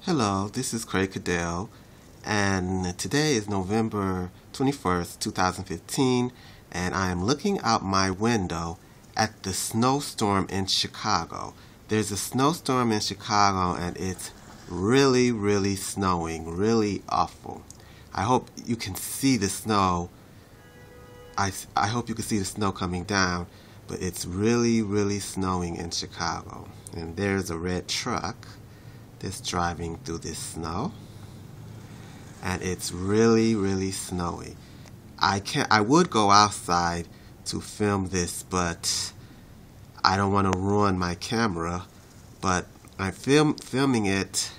Hello, this is Craig Cadell, and today is November 21st, 2015, and I am looking out my window at the snowstorm in Chicago. There's a snowstorm in Chicago, and it's really snowing, really awful. I hope you can see the snow. I hope you can see the snow coming down, but it's really snowing in Chicago. And there's a red truck that's driving through this snow, and it's really snowy. I would go outside to film this, but I don't want to ruin my camera. But I'm filming it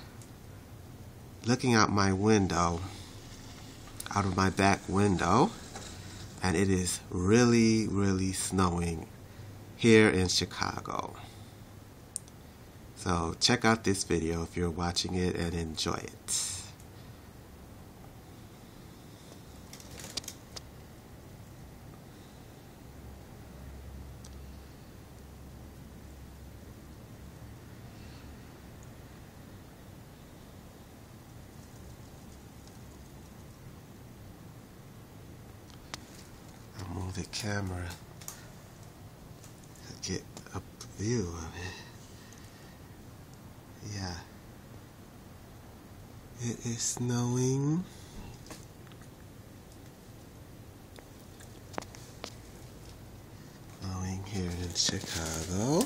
looking out my window, out of my back window, and it is really snowing here in Chicago. So check out this video if you're watching it and enjoy it. I'll move the camera to get a view of it. Yeah, it is snowing. Snowing here in Chicago.